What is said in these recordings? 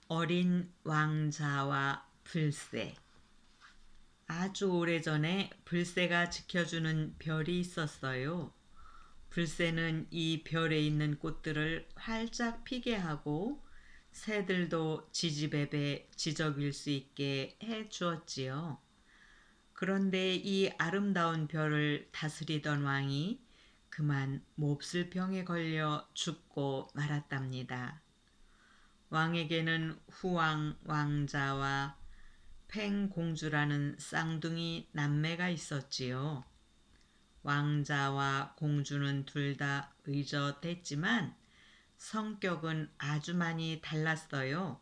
어린 왕자와 불새. 아주 오래전에 불새가 지켜주는 별이 있었어요. 불새는 이 별에 있는 꽃들을 활짝 피게 하고 새들도 지지배배 지저귀를 수 있게 해 주었지요. 그런데 이 아름다운 별을 다스리던 왕이 그만 몹쓸 병에 걸려 죽고 말았답니다. 왕에게는 후왕 왕자와 팽 공주라는 쌍둥이 남매가 있었지요. 왕자와 공주는 둘 다 의젓했지만 성격은 아주 많이 달랐어요.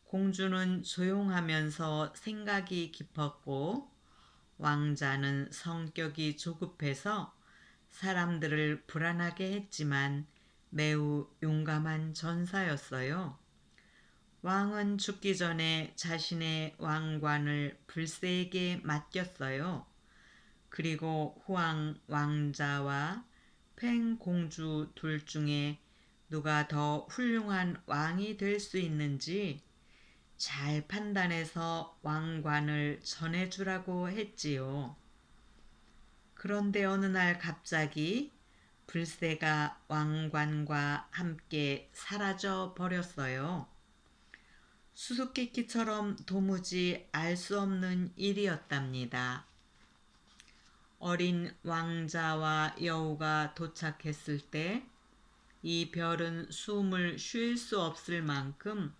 공주는 조용하면서 생각이 깊었고 왕자는 성격이 조급해서 사람들을 불안하게 했지만 매우 용감한 전사였어요. 왕은 죽기 전에 자신의 왕관을 불새에게 맡겼어요. 그리고 후왕 왕자와 팽 공주 둘 중에 누가 더 훌륭한 왕이 될 수 있는지 잘 판단해서 왕관을 전해주라고 했지요. 그런데 어느 날 갑자기 불새가 왕관과 함께 사라져 버렸어요. 수수께끼처럼 도무지 알 수 없는 일이었답니다. 어린 왕자와 여우가 도착했을 때 이 별은 숨을 쉴 수 없을 만큼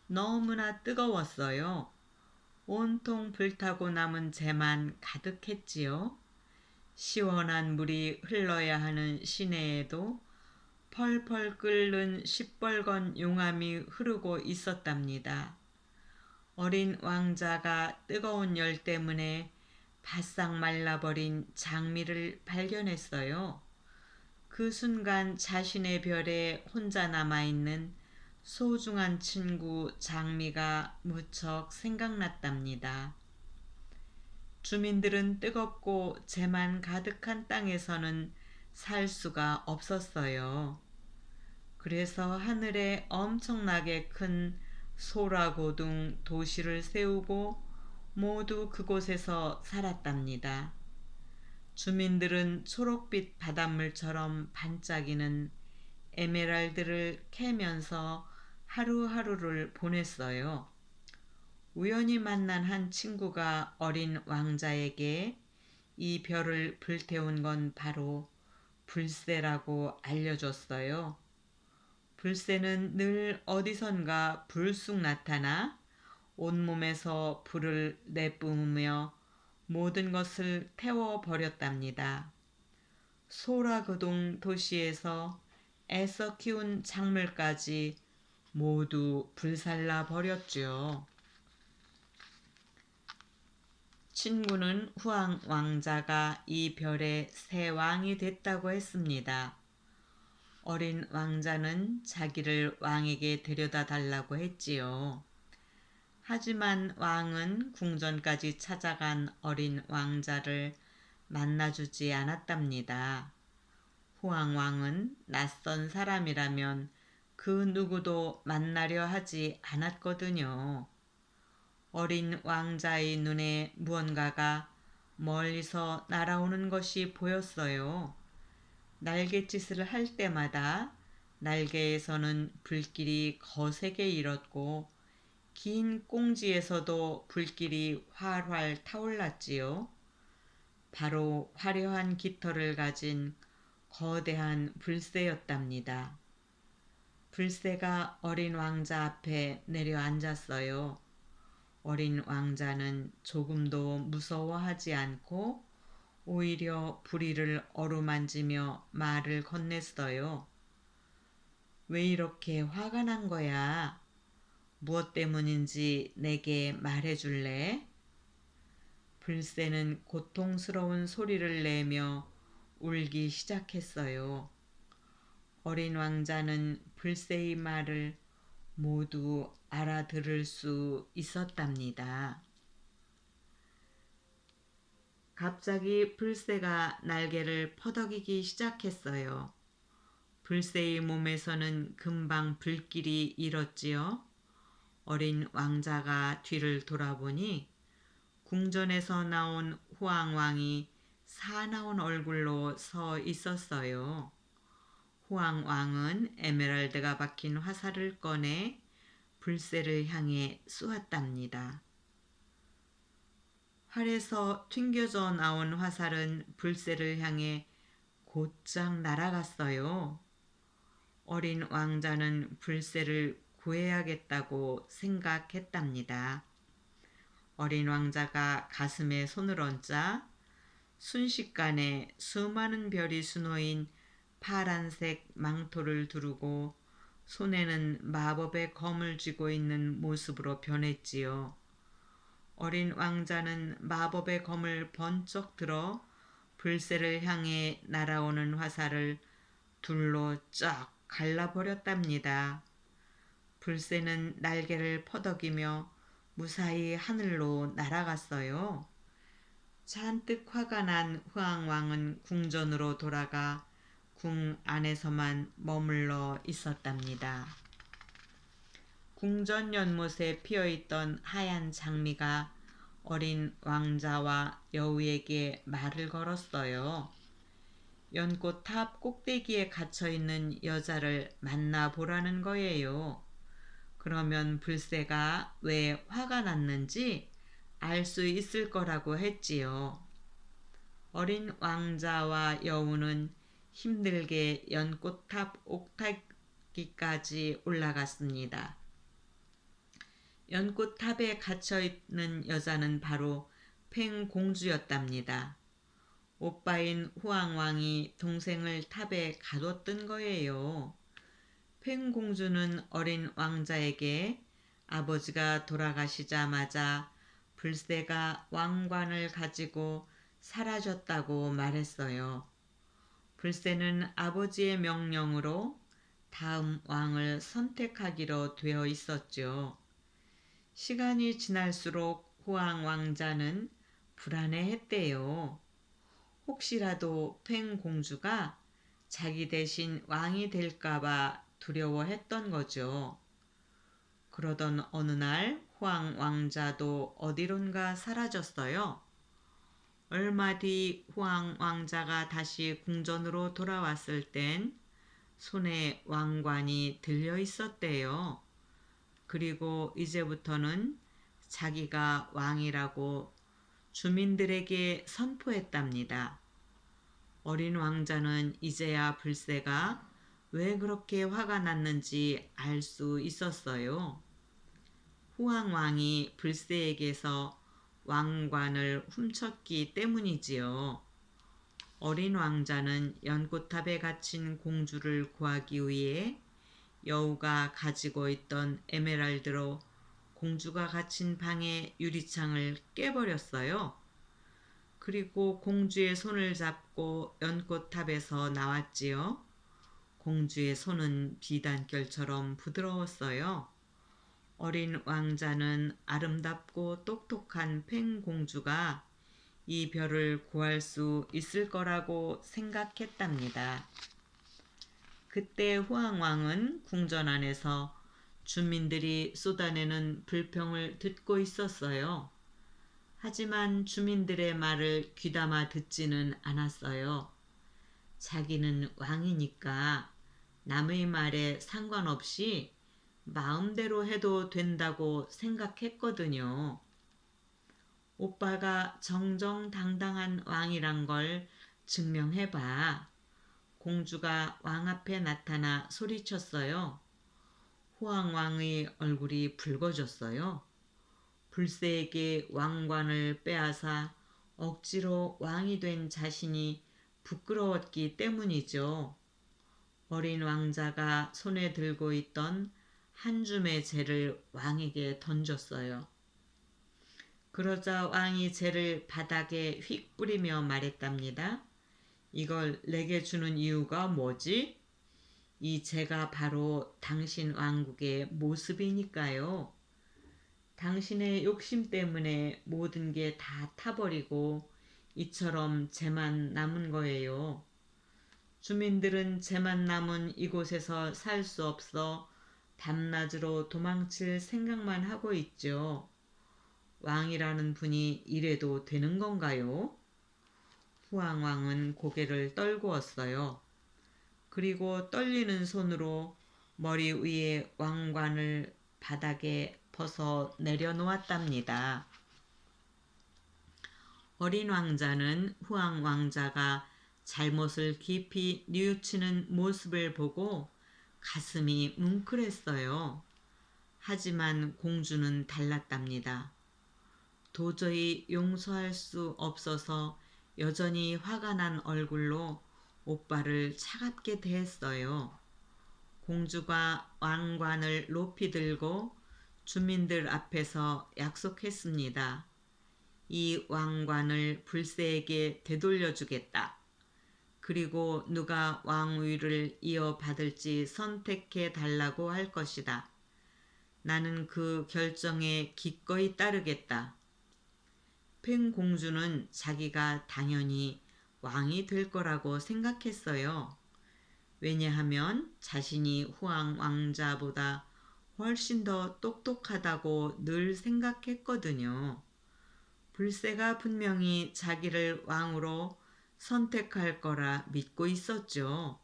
너무나 뜨거웠어요. 온통 불타고 남은 재만 가득했지요. 시원한 물이 흘러야 하는 시내에도 펄펄 끓는 시뻘건 용암이 흐르고 있었답니다. 어린 왕자가 뜨거운 열 때문에 바싹 말라버린 장미를 발견했어요. 그 순간 자신의 별에 혼자 남아있는 소중한 친구 장미가 무척 생각났답니다. 주민들은 뜨겁고 재만 가득한 땅에서는 살 수가 없었어요. 그래서 하늘에 엄청나게 큰 소라고둥 도시를 세우고 모두 그곳에서 살았답니다. 주민들은 초록빛 바닷물처럼 반짝이는 에메랄드를 캐면서 하루하루를 보냈어요. 우연히 만난 한 친구가 어린 왕자에게 이 별을 불태운 건 바로 불새라고 알려줬어요. 불새는 늘 어디선가 불쑥 나타나 온몸에서 불을 내뿜으며 모든 것을 태워버렸답니다. 소라그동 도시에서 애써 키운 작물까지 모두 불살라 버렸죠. 친구는 후왕 왕자가 이 별의 새 왕이 됐다고 했습니다. 어린 왕자는 자기를 왕에게 데려다 달라고 했지요. 하지만 왕은 궁전까지 찾아간 어린 왕자를 만나주지 않았답니다. 후왕 왕은 낯선 사람이라면 그 누구도 만나려 하지 않았거든요. 어린 왕자의 눈에 무언가가 멀리서 날아오는 것이 보였어요. 날갯짓을 할 때마다 날개에서는 불길이 거세게 일었고 긴 꽁지에서도 불길이 활활 타올랐지요. 바로 화려한 깃털을 가진 거대한 불새였답니다. 불새가 어린 왕자 앞에 내려앉았어요. 어린 왕자는 조금도 무서워하지 않고 오히려 부리를 어루만지며 말을 건넸어요. 왜 이렇게 화가 난 거야? 무엇 때문인지 내게 말해줄래? 불새는 고통스러운 소리를 내며 울기 시작했어요. 어린 왕자는 불새의 말을 모두 알아들을 수 있었답니다. 갑자기 불새가 날개를 퍼덕이기 시작했어요. 불새의 몸에서는 금방 불길이 일었지요. 어린 왕자가 뒤를 돌아보니 궁전에서 나온 후왕왕이 사나운 얼굴로 서 있었어요. 후왕왕은 에메랄드가 박힌 화살을 꺼내 불새를 향해 쏘았답니다. 활에서 튕겨져 나온 화살은 불새를 향해 곧장 날아갔어요. 어린 왕자는 불새를 구해야겠다고 생각했답니다. 어린 왕자가 가슴에 손을 얹자 순식간에 수많은 별이 수놓인 파란색 망토를 두르고 손에는 마법의 검을 쥐고 있는 모습으로 변했지요. 어린 왕자는 마법의 검을 번쩍 들어 불새를 향해 날아오는 화살을 둘로 쫙 갈라버렸답니다. 불새는 날개를 퍼덕이며 무사히 하늘로 날아갔어요. 잔뜩 화가 난 후왕왕은 궁전으로 돌아가 궁 안에서만 머물러 있었답니다. 궁전 연못에 피어있던 하얀 장미가 어린 왕자와 여우에게 말을 걸었어요. 연꽃탑 꼭대기에 갇혀있는 여자를 만나보라는 거예요. 그러면 불새가 왜 화가 났는지 알 수 있을 거라고 했지요. 어린 왕자와 여우는 힘들게 연꽃탑 옥타기까지 올라갔습니다. 연꽃탑에 갇혀있는 여자는 바로 팽공주였답니다. 오빠인 후왕왕이 동생을 탑에 가뒀던 거예요. 팽공주는 어린 왕자에게 아버지가 돌아가시자마자 불새가 왕관을 가지고 사라졌다고 말했어요. 불새는 아버지의 명령으로 다음 왕을 선택하기로 되어 있었죠. 시간이 지날수록 후왕 왕자는 불안해했대요. 혹시라도 팽공주가 자기 대신 왕이 될까봐 두려워했던 거죠. 그러던 어느 날 후왕 왕자도 어디론가 사라졌어요. 얼마 뒤 후왕 왕자가 다시 궁전으로 돌아왔을 땐 손에 왕관이 들려 있었대요. 그리고 이제부터는 자기가 왕이라고 주민들에게 선포했답니다. 어린 왕자는 이제야 불새가 왜 그렇게 화가 났는지 알 수 있었어요. 후왕왕이 불새에게서 왕관을 훔쳤기 때문이지요. 어린 왕자는 연꽃탑에 갇힌 공주를 구하기 위해 여우가 가지고 있던 에메랄드로 공주가 갇힌 방의 유리창을 깨버렸어요. 그리고 공주의 손을 잡고 연꽃탑에서 나왔지요. 공주의 손은 비단결처럼 부드러웠어요. 어린 왕자는 아름답고 똑똑한 팽공주가 이 별을 구할 수 있을 거라고 생각했답니다. 그때 후왕왕은 궁전 안에서 주민들이 쏟아내는 불평을 듣고 있었어요. 하지만 주민들의 말을 귀담아 듣지는 않았어요. 자기는 왕이니까 남의 말에 상관없이 마음대로 해도 된다고 생각했거든요. 오빠가 정정당당한 왕이란 걸 증명해봐. 공주가 왕 앞에 나타나 소리쳤어요. 후왕왕의 얼굴이 붉어졌어요. 불새에게 왕관을 빼앗아 억지로 왕이 된 자신이 부끄러웠기 때문이죠. 어린 왕자가 손에 들고 있던 한 줌의 재를 왕에게 던졌어요. 그러자 왕이 재를 바닥에 휙 뿌리며 말했답니다. 이걸 내게 주는 이유가 뭐지? 이 재가 바로 당신 왕국의 모습이니까요. 당신의 욕심 때문에 모든 게 다 타버리고 이처럼 재만 남은 거예요. 주민들은 재만 남은 이곳에서 살 수 없어 밤낮으로 도망칠 생각만 하고 있죠. 왕이라는 분이 이래도 되는 건가요? 후왕왕은 고개를 떨구었어요. 그리고 떨리는 손으로 머리 위에 왕관을 바닥에 벗어 내려놓았답니다. 어린 왕자는 후왕 왕자가 잘못을 깊이 뉘우치는 모습을 보고 가슴이 뭉클했어요. 하지만 공주는 달랐답니다. 도저히 용서할 수 없어서 여전히 화가 난 얼굴로 오빠를 차갑게 대했어요. 공주가 왕관을 높이 들고 주민들 앞에서 약속했습니다. 이 왕관을 불새에게 되돌려주겠다. 그리고 누가 왕위를 이어받을지 선택해 달라고 할 것이다. 나는 그 결정에 기꺼이 따르겠다. 팽 공주는 자기가 당연히 왕이 될 거라고 생각했어요. 왜냐하면 자신이 후왕 왕자보다 훨씬 더 똑똑하다고 늘 생각했거든요. 불새가 분명히 자기를 왕으로 선택할 거라 믿고 있었죠.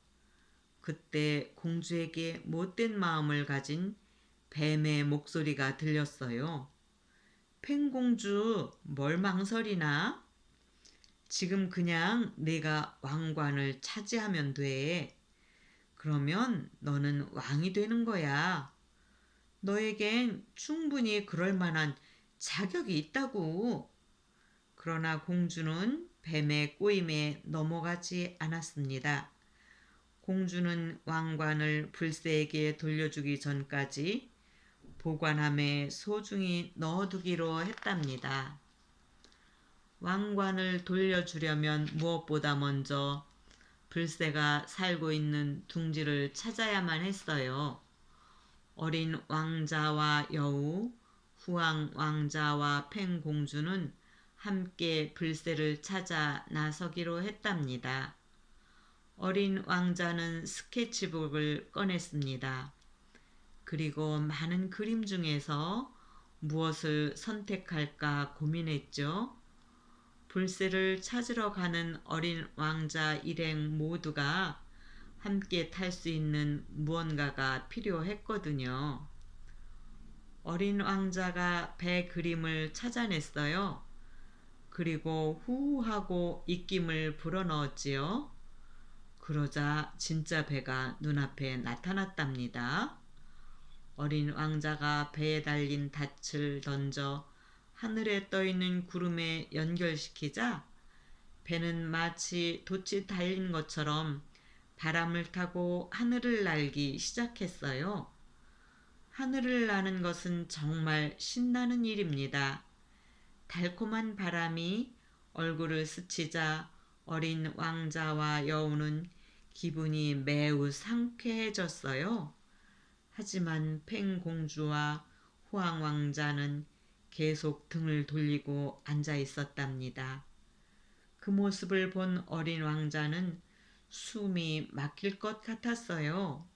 그때 공주에게 못된 마음을 가진 뱀의 목소리가 들렸어요. 팽공주, 뭘 망설이나? 지금 그냥 내가 왕관을 차지하면 돼. 그러면 너는 왕이 되는 거야. 너에겐 충분히 그럴 만한 자격이 있다고. 그러나 공주는 뱀의 꼬임에 넘어가지 않았습니다. 공주는 왕관을 불새에게 돌려주기 전까지 보관함에 소중히 넣어두기로 했답니다. 왕관을 돌려주려면 무엇보다 먼저 불새가 살고 있는 둥지를 찾아야만 했어요. 어린 왕자와 여우, 후왕 왕자와 팽 공주는 함께 불새를 찾아 나서기로 했답니다. 어린 왕자는 스케치북을 꺼냈습니다. 그리고 많은 그림 중에서 무엇을 선택할까 고민했죠. 불새를 찾으러 가는 어린 왕자 일행 모두가 함께 탈 수 있는 무언가가 필요했거든요. 어린 왕자가 배 그림을 찾아냈어요. 그리고 후하고 입김을 불어넣었지요. 그러자 진짜 배가 눈앞에 나타났답니다. 어린 왕자가 배에 달린 닻을 던져 하늘에 떠있는 구름에 연결시키자 배는 마치 돛이 달린 것처럼 바람을 타고 하늘을 날기 시작했어요. 하늘을 나는 것은 정말 신나는 일입니다. 달콤한 바람이 얼굴을 스치자 어린 왕자와 여우는 기분이 매우 상쾌해졌어요. 하지만 팽 공주와 후왕 왕자는 계속 등을 돌리고 앉아 있었답니다. 그 모습을 본 어린 왕자는 숨이 막힐 것 같았어요.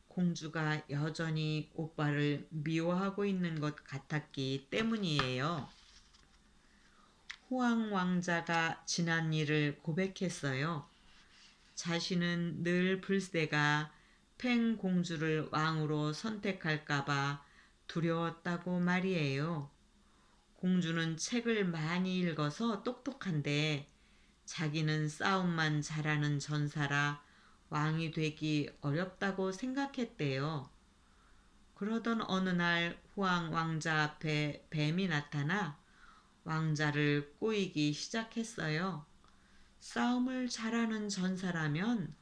공주가 여전히 오빠를 미워하고 있는 것 같았기 때문이에요. 후왕 왕자가 지난 일을 고백했어요. 자신은 늘 불새가 팽 공주를 왕으로 선택할까봐 두려웠다고 말이에요. 공주는 책을 많이 읽어서 똑똑한데 자기는 싸움만 잘하는 전사라 왕이 되기 어렵다고 생각했대요. 그러던 어느 날 후왕 왕자 앞에 뱀이 나타나 왕자를 꼬이기 시작했어요. 싸움을 잘하는 전사라면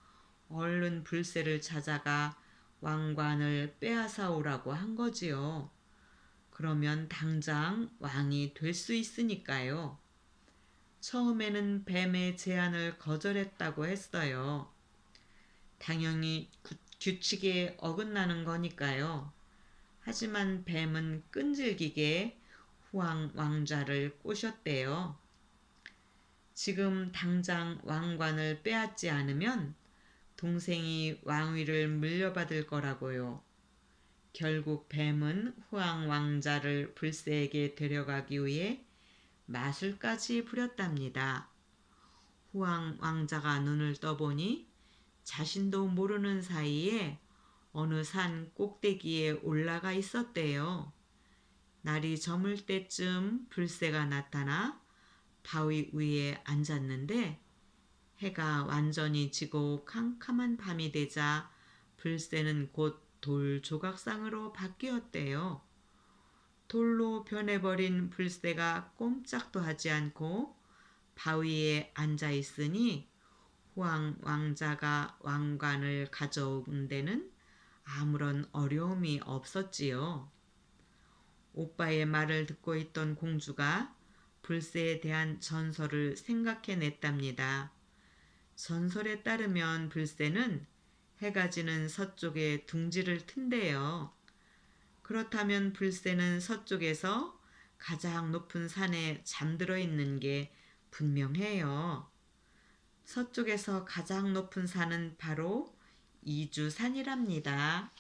얼른 불새를 찾아가 왕관을 빼앗아 오라고 한 거지요. 그러면 당장 왕이 될 수 있으니까요. 처음에는 뱀의 제안을 거절했다고 했어요. 당연히 규칙에 어긋나는 거니까요. 하지만 뱀은 끈질기게 후왕 왕자를 꼬셨대요. 지금 당장 왕관을 빼앗지 않으면 동생이 왕위를 물려받을 거라고요. 결국 뱀은 후왕 왕자를 불새에게 데려가기 위해 마술까지 부렸답니다. 후왕 왕자가 눈을 떠보니 자신도 모르는 사이에 어느 산 꼭대기에 올라가 있었대요. 날이 저물 때쯤 불새가 나타나 바위 위에 앉았는데 해가 완전히 지고 캄캄한 밤이 되자 불새는 곧 돌 조각상으로 바뀌었대요. 돌로 변해버린 불새가 꼼짝도 하지 않고 바위에 앉아 있으니 후왕 왕자가 왕관을 가져온 데는 아무런 어려움이 없었지요. 오빠의 말을 듣고 있던 공주가 불새에 대한 전설을 생각해냈답니다. 전설에 따르면 불새는 해가 지는 서쪽에 둥지를 튼대요. 그렇다면 불새는 서쪽에서 가장 높은 산에 잠들어 있는 게 분명해요. 서쪽에서 가장 높은 산은 바로 이주산이랍니다.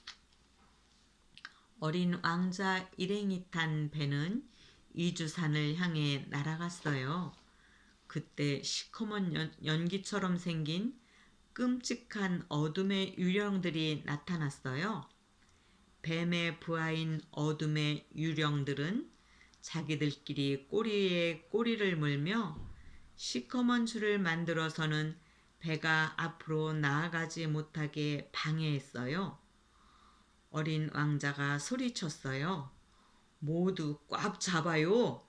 어린 왕자 일행이 탄 배는 이주산을 향해 날아갔어요. 그때 시커먼 연기처럼 생긴 끔찍한 어둠의 유령들이 나타났어요. 뱀의 부하인 어둠의 유령들은 자기들끼리 꼬리에 꼬리를 물며 시커먼 줄을 만들어서는 배가 앞으로 나아가지 못하게 방해했어요. 어린 왕자가 소리쳤어요. 모두 꽉 잡아요.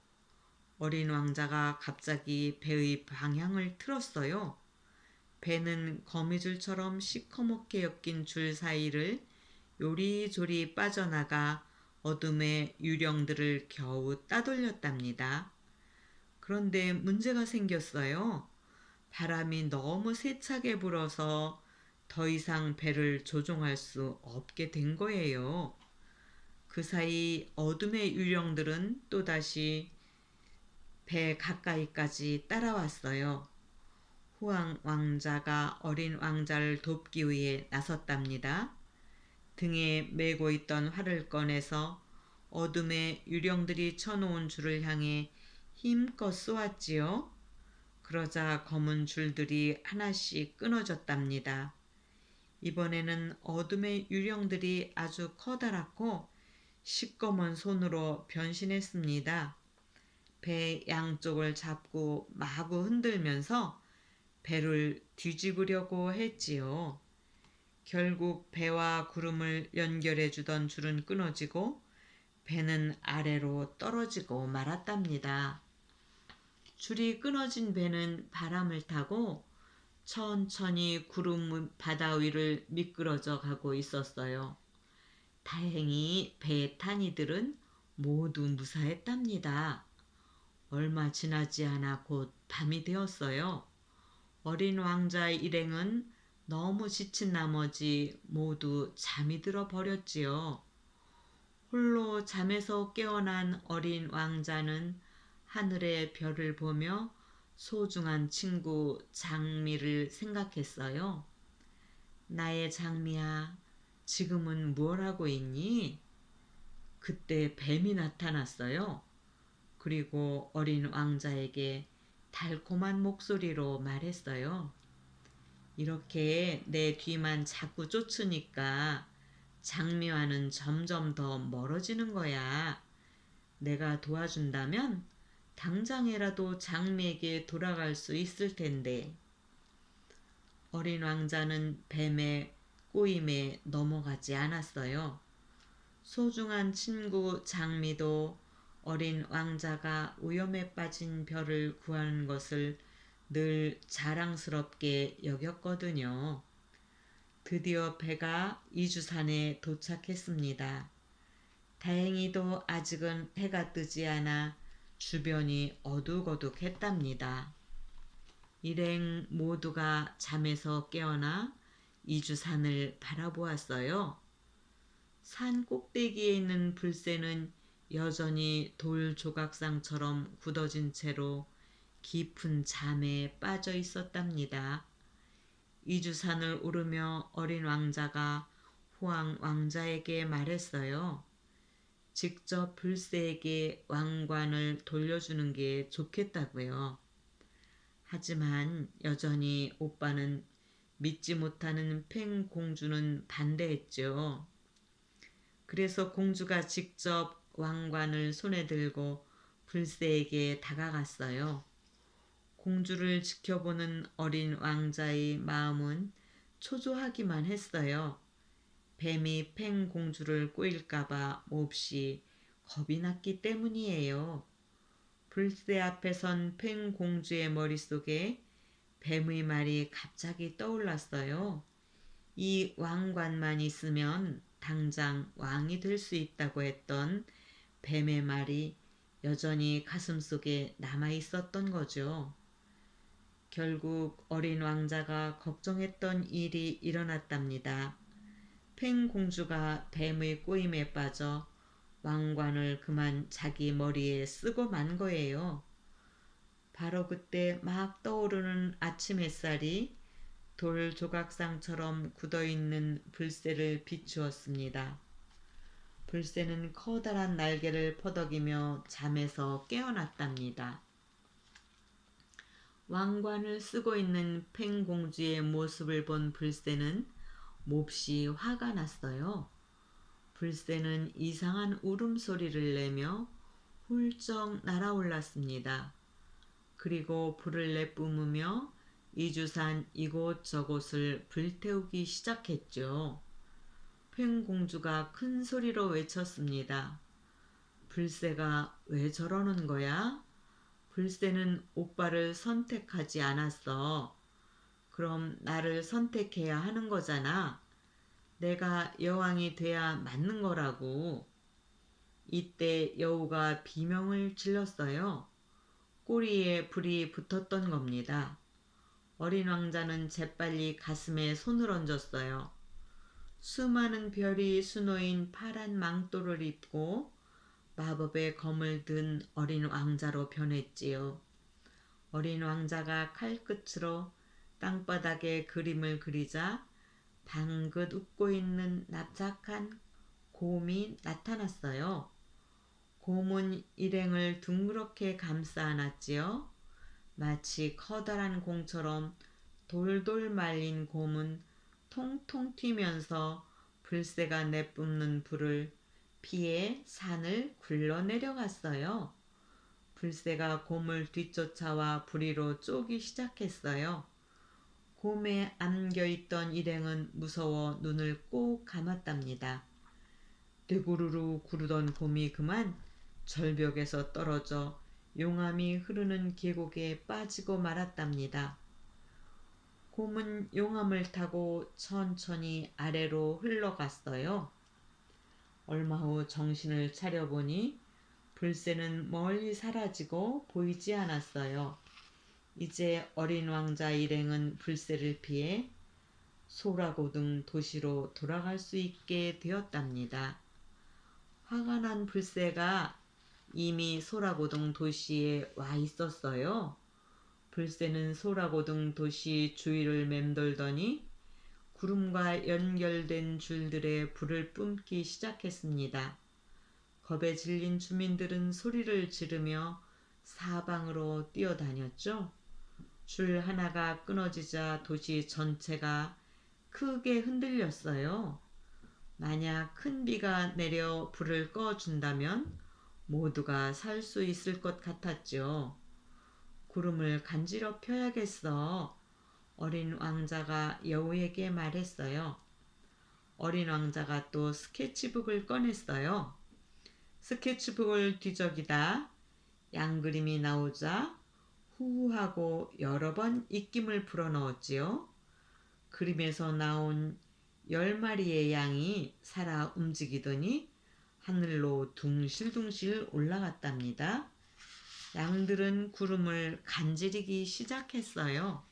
어린 왕자가 갑자기 배의 방향을 틀었어요. 배는 거미줄처럼 시커멓게 엮인 줄 사이를 요리조리 빠져나가 어둠의 유령들을 겨우 따돌렸답니다. 그런데 문제가 생겼어요. 바람이 너무 세차게 불어서 더 이상 배를 조종할 수 없게 된 거예요. 그 사이 어둠의 유령들은 또다시 배 가까이까지 따라왔어요. 후왕 왕자가 어린 왕자를 돕기 위해 나섰답니다. 등에 메고 있던 활을 꺼내서 어둠의 유령들이 쳐놓은 줄을 향해 힘껏 쏘았지요. 그러자 검은 줄들이 하나씩 끊어졌답니다. 이번에는 어둠의 유령들이 아주 커다랗고 시꺼먼 손으로 변신했습니다. 배 양쪽을 잡고 마구 흔들면서 배를 뒤집으려고 했지요. 결국 배와 구름을 연결해 주던 줄은 끊어지고 배는 아래로 떨어지고 말았답니다. 줄이 끊어진 배는 바람을 타고 천천히 구름 바다 위를 미끄러져 가고 있었어요. 다행히 배에 탄 이들은 모두 무사했답니다. 얼마 지나지 않아 곧 밤이 되었어요. 어린 왕자의 일행은 너무 지친 나머지 모두 잠이 들어 버렸지요. 홀로 잠에서 깨어난 어린 왕자는 하늘의 별을 보며 소중한 친구 장미를 생각했어요. 나의 장미야, 지금은 뭘 하고 있니? 그때 뱀이 나타났어요. 그리고 어린 왕자에게 달콤한 목소리로 말했어요. 이렇게 내 뒤만 자꾸 쫓으니까 장미와는 점점 더 멀어지는 거야. 내가 도와준다면 당장이라도 장미에게 돌아갈 수 있을 텐데. 어린 왕자는 뱀의 꼬임에 넘어가지 않았어요. 소중한 친구 장미도 어린 왕자가 위험에 빠진 별을 구하는 것을 늘 자랑스럽게 여겼거든요. 드디어 배가 이주산에 도착했습니다. 다행히도 아직은 해가 뜨지 않아 주변이 어둑어둑했답니다. 일행 모두가 잠에서 깨어나 이주산을 바라보았어요. 산 꼭대기에 있는 불새는 여전히 돌 조각상처럼 굳어진 채로 깊은 잠에 빠져 있었답니다. 이주산을 오르며 어린 왕자가 포항 왕자에게 말했어요. 직접 불새에게 왕관을 돌려주는 게 좋겠다고요. 하지만 여전히 오빠는 믿지 못하는 팽 공주는 반대했죠. 그래서 공주가 직접 왕관을 손에 들고 불새에게 다가갔어요. 공주를 지켜보는 어린 왕자의 마음은 초조하기만 했어요. 뱀이 팽 공주를 꼬일까봐 몹시 겁이 났기 때문이에요. 불새 앞에 선 팽 공주의 머릿속에 뱀의 말이 갑자기 떠올랐어요. 이 왕관만 있으면 당장 왕이 될 수 있다고 했던 뱀의 말이 여전히 가슴속에 남아 있었던 거죠. 결국 어린 왕자가 걱정했던 일이 일어났답니다. 팽 공주가 뱀의 꼬임에 빠져 왕관을 그만 자기 머리에 쓰고 만 거예요. 바로 그때 막 떠오르는 아침 햇살이 돌 조각상처럼 굳어있는 불새를 비추었습니다. 불새는 커다란 날개를 퍼덕이며 잠에서 깨어났답니다. 왕관을 쓰고 있는 팽 공주의 모습을 본 불새는 몹시 화가 났어요. 불새는 이상한 울음소리를 내며 훌쩍 날아올랐습니다. 그리고 불을 내뿜으며 이주산 이곳저곳을 불태우기 시작했죠. 팽 공주가 큰 소리로 외쳤습니다. 불새가 왜 저러는 거야? 불새는 오빠를 선택하지 않았어. 그럼 나를 선택해야 하는 거잖아. 내가 여왕이 돼야 맞는 거라고. 이때 여우가 비명을 질렀어요. 꼬리에 불이 붙었던 겁니다. 어린 왕자는 재빨리 가슴에 손을 얹었어요. 수많은 별이 수놓인 파란 망토를 입고 마법의 검을 든 어린 왕자로 변했지요. 어린 왕자가 칼끝으로 땅바닥에 그림을 그리자 방긋 웃고 있는 납작한 곰이 나타났어요. 곰은 일행을 둥그렇게 감싸 안았지요. 마치 커다란 공처럼 돌돌 말린 곰은 통통 튀면서 불새가 내뿜는 불을 피해 산을 굴러 내려갔어요. 불새가 곰을 뒤쫓아와 부리로 쪼기 시작했어요. 곰에 안겨있던 일행은 무서워 눈을 꼭 감았답니다. 뇌구르르 구르던 곰이 그만 절벽에서 떨어져 용암이 흐르는 계곡에 빠지고 말았답니다. 곰은 용암을 타고 천천히 아래로 흘러갔어요. 얼마 후 정신을 차려보니 불새는 멀리 사라지고 보이지 않았어요. 이제 어린 왕자 일행은 불새를 피해 소라고등 도시로 돌아갈 수 있게 되었답니다. 화가 난 불새가 이미 소라고등 도시에 와 있었어요. 불새는 소라고등 도시 주위를 맴돌더니 구름과 연결된 줄들에 불을 뿜기 시작했습니다. 겁에 질린 주민들은 소리를 지르며 사방으로 뛰어다녔죠. 줄 하나가 끊어지자 도시 전체가 크게 흔들렸어요. 만약 큰 비가 내려 불을 꺼준다면 모두가 살 수 있을 것 같았죠. 구름을 간지럽혀야겠어. 어린 왕자가 여우에게 말했어요. 어린 왕자가 또 스케치북을 꺼냈어요. 스케치북을 뒤적이다 양그림이 나오자 후하고 여러 번 입김을 불어넣었지요. 그림에서 나온 10마리의 양이 살아 움직이더니 하늘로 둥실둥실 올라갔답니다. 양들은 구름을 간지리기 시작했어요.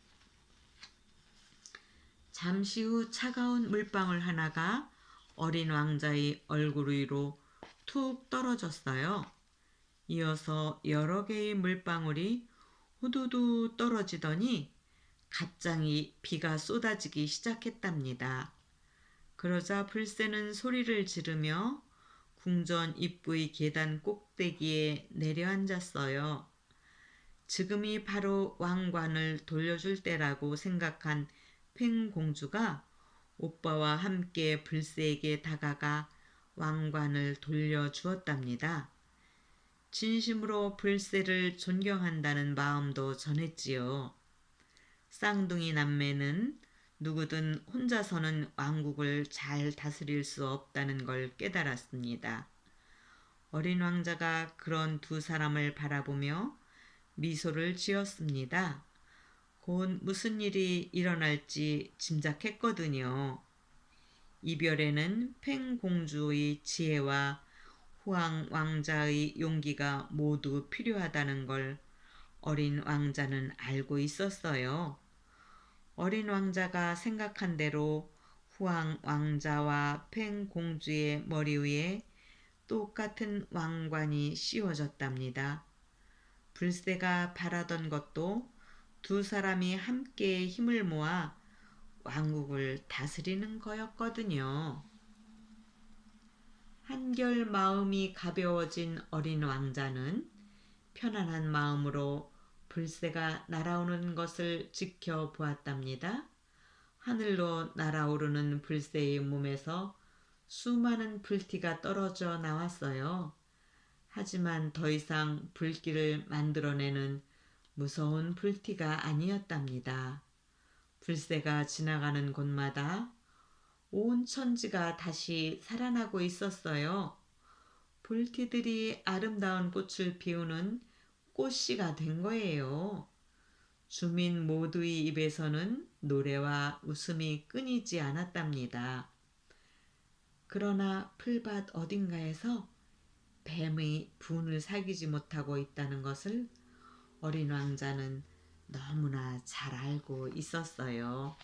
잠시 후 차가운 물방울 하나가 어린 왕자의 얼굴 위로 툭 떨어졌어요. 이어서 여러 개의 물방울이 후두두 떨어지더니 갑자기 비가 쏟아지기 시작했답니다. 그러자 불새는 소리를 지르며 궁전 입구의 계단 꼭대기에 내려앉았어요. 지금이 바로 왕관을 돌려줄 때라고 생각한 팽 공주가 오빠와 함께 불새에게 다가가 왕관을 돌려주었답니다. 진심으로 불새를 존경한다는 마음도 전했지요. 쌍둥이 남매는 누구든 혼자서는 왕국을 잘 다스릴 수 없다는 걸 깨달았습니다. 어린 왕자가 그런 두 사람을 바라보며 미소를 지었습니다. 곧 무슨 일이 일어날지 짐작했거든요. 이별에는 팽 공주의 지혜와 후왕 왕자의 용기가 모두 필요하다는 걸 어린 왕자는 알고 있었어요. 어린 왕자가 생각한 대로 후왕 왕자와 팽 공주의 머리 위에 똑같은 왕관이 씌워졌답니다. 불새가 바라던 것도 두 사람이 함께 힘을 모아 왕국을 다스리는 거였거든요. 한결 마음이 가벼워진 어린 왕자는 편안한 마음으로 불새가 날아오는 것을 지켜보았답니다. 하늘로 날아오르는 불새의 몸에서 수많은 불티가 떨어져 나왔어요. 하지만 더 이상 불길을 만들어내는 무서운 불티가 아니었답니다. 불새가 지나가는 곳마다 온 천지가 다시 살아나고 있었어요. 불티들이 아름다운 꽃을 피우는 꽃씨가 된 거예요. 주민 모두의 입에서는 노래와 웃음이 끊이지 않았답니다. 그러나 풀밭 어딘가에서 뱀의 분을 사귀지 못하고 있다는 것을 어린 왕자는 너무나 잘 알고 있었어요.